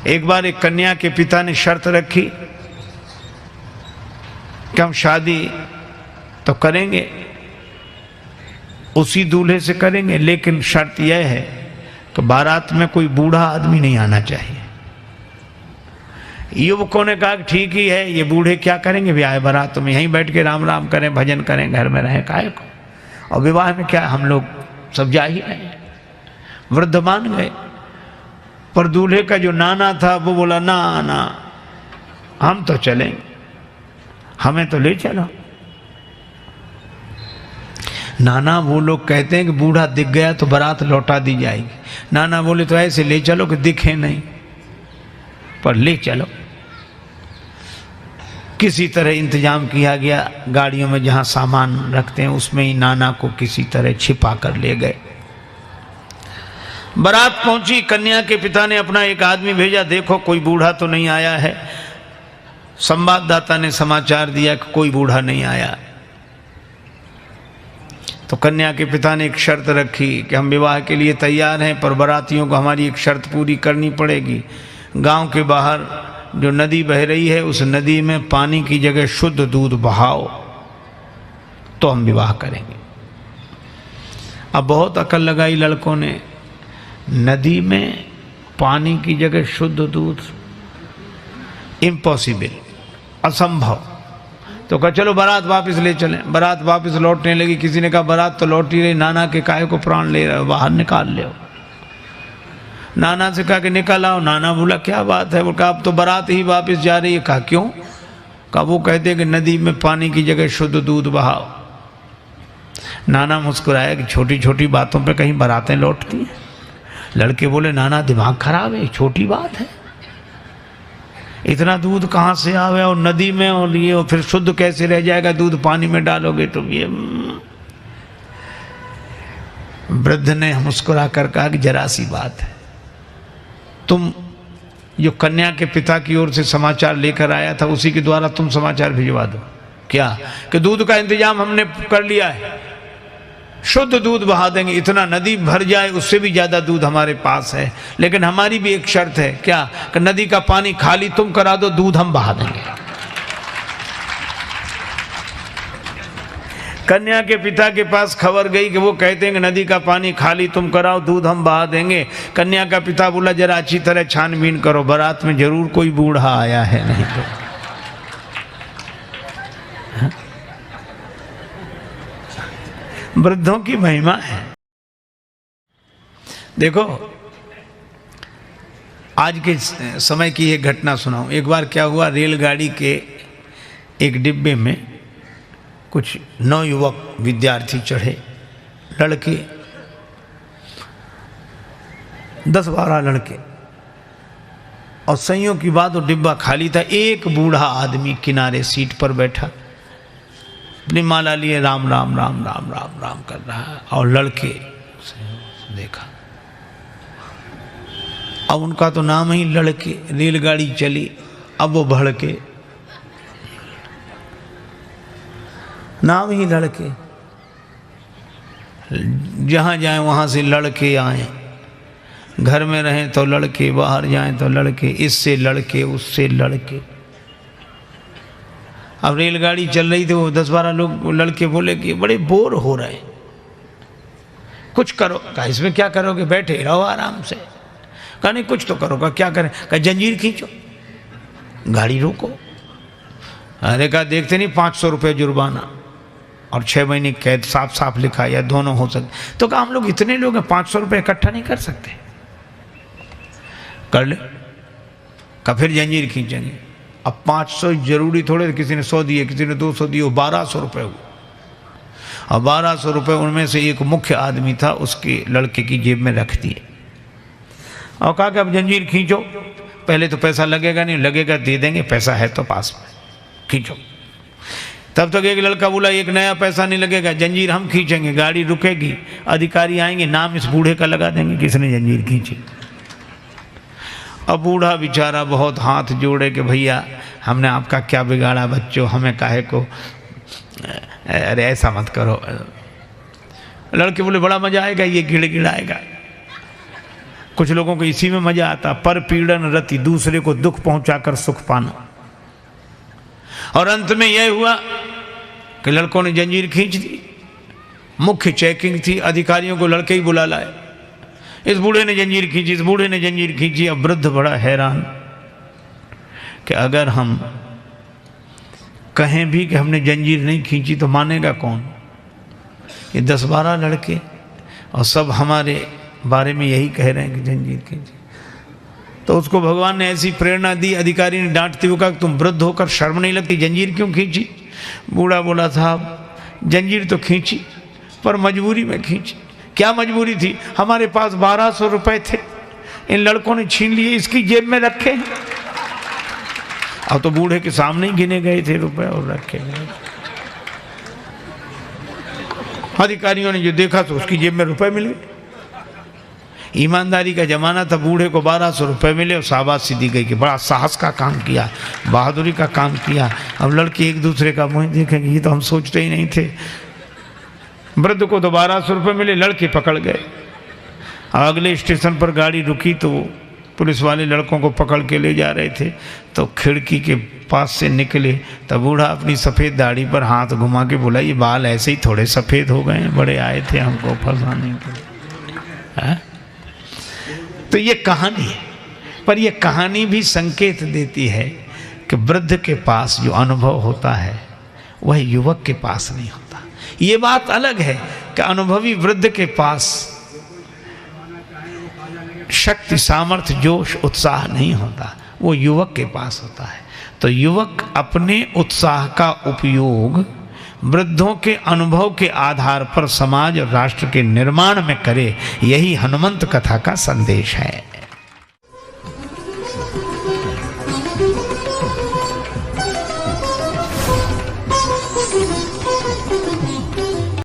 एक बार एक कन्या के पिता ने शर्त रखी कि हम शादी तो करेंगे, उसी दूल्हे से करेंगे, लेकिन शर्त यह है कि बारात में कोई बूढ़ा आदमी नहीं आना चाहिए। युवकों ने कहा कि ठीक ही है, ये बूढ़े क्या करेंगे ब्याह बारात में, यहीं बैठ के राम राम करें, भजन करें, घर में रहें, काहे को, और विवाह में क्या हम लोग सब जा ही रहे। वृद्ध मान गए, पर दूल्हे का जो नाना था वो बोला ना ना हम तो चलेंगे, हमें तो ले चलो। नाना वो लोग कहते हैं कि बूढ़ा दिख गया तो बारात लौटा दी जाएगी। नाना बोले तो ऐसे ले चलो कि दिखे नहीं, पर ले चलो। किसी तरह इंतजाम किया गया, गाड़ियों में जहां सामान रखते हैं उसमें ही नाना को किसी तरह छिपा कर ले गए। बारात पहुंची, कन्या के पिता ने अपना एक आदमी भेजा, देखो कोई बूढ़ा तो नहीं आया है। संवाददाता ने समाचार दिया कि कोई बूढ़ा नहीं आया। तो कन्या के पिता ने एक शर्त रखी कि हम विवाह के लिए तैयार हैं, पर बारातियों को हमारी एक शर्त पूरी करनी पड़ेगी। गांव के बाहर जो नदी बह रही है उस नदी में पानी की जगह शुद्ध दूध बहाओ तो हम विवाह करेंगे। अब बहुत अकल लगाई लड़कों ने, नदी में पानी की जगह शुद्ध दूध, इम्पॉसिबल, असंभव। तो कहा चलो बारात वापस ले चलें। बारात वापस लौटने लगी। किसी ने कहा बारात तो लौट ही रही, नाना के काहे को प्राण ले रहे हो, बाहर निकाल ले। नाना से कहा कि निकल आओ। नाना बोला क्या बात है, वो कहा अब तो बारात ही वापस जा रही है। कहा क्यों? कहा वो कहते हैं कि नदी में पानी की जगह शुद्ध दूध बहाओ। नाना मुस्कुराया कि छोटी छोटी बातों पे कहीं बारातें लौटती हैं। लड़के बोले नाना दिमाग खराब है, छोटी बात है, इतना दूध कहाँ से आवे और नदी में, और ये और फिर शुद्ध कैसे रह जाएगा, दूध पानी में डालोगे तो ये। वृद्ध ने मुस्कुरा कर कहा कि जरा सी बात है, तुम जो कन्या के पिता की ओर से समाचार लेकर आया था उसी के द्वारा तुम समाचार भिजवा दो। क्या? कि दूध का इंतजाम हमने कर लिया है, शुद्ध दूध बहा देंगे, इतना नदी भर जाए उससे भी ज्यादा दूध हमारे पास है, लेकिन हमारी भी एक शर्त है। क्या? कि नदी का पानी खाली तुम करा दो, दूध हम बहा देंगे। कन्या के पिता के पास खबर गई कि वो कहते हैं कि नदी का पानी खाली तुम कराओ, दूध हम बहा देंगे। कन्या का पिता बोला जरा अच्छी तरह छानबीन करो, बारात में जरूर कोई बूढ़ा आया है, नहीं तो। वृद्धों की महिमा है। देखो आज के समय की एक घटना सुनाऊं। एक बार क्या हुआ, रेलगाड़ी के एक डिब्बे में कुछ नवयुवक विद्यार्थी चढ़े, लड़के 10-12 लड़के, और संयोग की बात वो डिब्बा खाली था। एक बूढ़ा आदमी किनारे सीट पर बैठा अपनी माला लिए राम राम राम राम राम राम कर रहा है, और लड़के देखा। अब उनका तो नाम ही लड़के, रेलगाड़ी चली, अब वो भड़के, नाम ही लड़के, जहाँ जाएं वहाँ से लड़के आए, घर में रहें तो लड़के, बाहर जाएं तो लड़के, इससे लड़के उससे लड़के। अब रेलगाड़ी चल रही थी, वो 10-12 लोग लड़के बोले कि बड़े बोर हो रहे, कुछ करो। कहा इसमें क्या करोगे, बैठे रहो आराम से। कहा नहीं कुछ तो करो। कहा क्या करें? कहा जंजीर खींचो, गाड़ी रोको। अरे कहा देखते नहीं 500 रुपये जुर्माना और 6 महीने कैद, साफ साफ लिखा, या दोनों हो सकते। तो कहा हम लोग इतने लोग हैं, 500 रुपये इकट्ठा नहीं कर सकते। कर ले। कहा फिर जंजीर खींचेंगे। अब 500 जरूरी थोड़े, किसी ने 100 दिए, किसी ने 200 दिए, 1200 रुपये हुए। और 1200 रुपये उनमें से एक मुख्य आदमी था, उसके लड़के की जेब में रख दिए और कहा कि अब जंजीर खींचो। पहले तो पैसा लगेगा नहीं, लगेगा दे देंगे, पैसा है तो पास में, खींचो। तब तक एक लड़का बोला एक नया पैसा नहीं लगेगा, जंजीर हम खींचेंगे, गाड़ी रुकेगी, अधिकारी आएंगे, नाम इस बूढ़े का लगा देंगे किसने जंजीर खींची। अब बूढ़ा बेचारा बहुत हाथ जोड़े कि भैया हमने आपका क्या बिगाड़ा बच्चों, हमें काहे को, अरे ऐसा मत करो। लड़के बोले बड़ा मजा आएगा, ये गिड़गिड़ाएगा, कुछ लोगों को इसी में मजा आता, पर पीड़न रति, दूसरे को दुख पहुंचाकर सुख पाना। और अंत में यह हुआ कि लड़कों ने जंजीर खींच दी। मुख्य चेकिंग थी, अधिकारियों को लड़के ही बुला लाए। इस बूढ़े ने जंजीर खींची, इस बूढ़े ने जंजीर खींची। अब वृद्ध बड़ा हैरान कि अगर हम कहें भी कि हमने जंजीर नहीं खींची तो मानेगा कौन? ये 10-12 लड़के और सब हमारे बारे में यही कह रहे हैं कि जंजीर खींची। तो उसको भगवान ने ऐसी प्रेरणा दी, अधिकारी ने डांटते हुए कहा तुम वृद्ध होकर शर्म नहीं लगती, जंजीर क्यों खींची? बूढ़ा बोला साहब जंजीर तो खींची पर मजबूरी में खींची। क्या मजबूरी थी? हमारे पास 1200 रुपए थे, इन लड़कों ने छीन लिए, इसकी जेब में रखे। अब तो बूढ़े के सामने ही गिने गए थे रुपए और रखे गए। अधिकारियों ने जो देखा तो उसकी जेब में रुपए मिल गए। ईमानदारी का जमाना था, बूढ़े को 1200 रुपए मिले और शाबाशी दी गई कि बड़ा साहस का काम किया, बहादुरी का काम किया। अब लड़के एक दूसरे का मुंह देखेंगे, ये तो हम सोचते ही नहीं थे। वृद्ध को तो 1200 रुपये मिले, लड़के पकड़ गए। अगले स्टेशन पर गाड़ी रुकी तो पुलिस वाले लड़कों को पकड़ के ले जा रहे थे। तो खिड़की के पास से निकले तब बूढ़ा अपनी सफ़ेद दाढ़ी पर हाथ घुमा के बोला ये बाल ऐसे ही थोड़े सफ़ेद हो गए, बड़े आए थे हमको फंसाने के लिए। तो ये कहानी है, पर ये कहानी भी संकेत देती है कि वृद्ध के पास जो अनुभव होता है वह युवक के पास नहीं होता। ये बात अलग है कि अनुभवी वृद्ध के पास शक्ति, सामर्थ्य, जोश, उत्साह नहीं होता, वो युवक के पास होता है। तो युवक अपने उत्साह का उपयोग वृद्धों के अनुभव के आधार पर समाज और राष्ट्र के निर्माण में करे, यही हनुमंत कथा का संदेश है।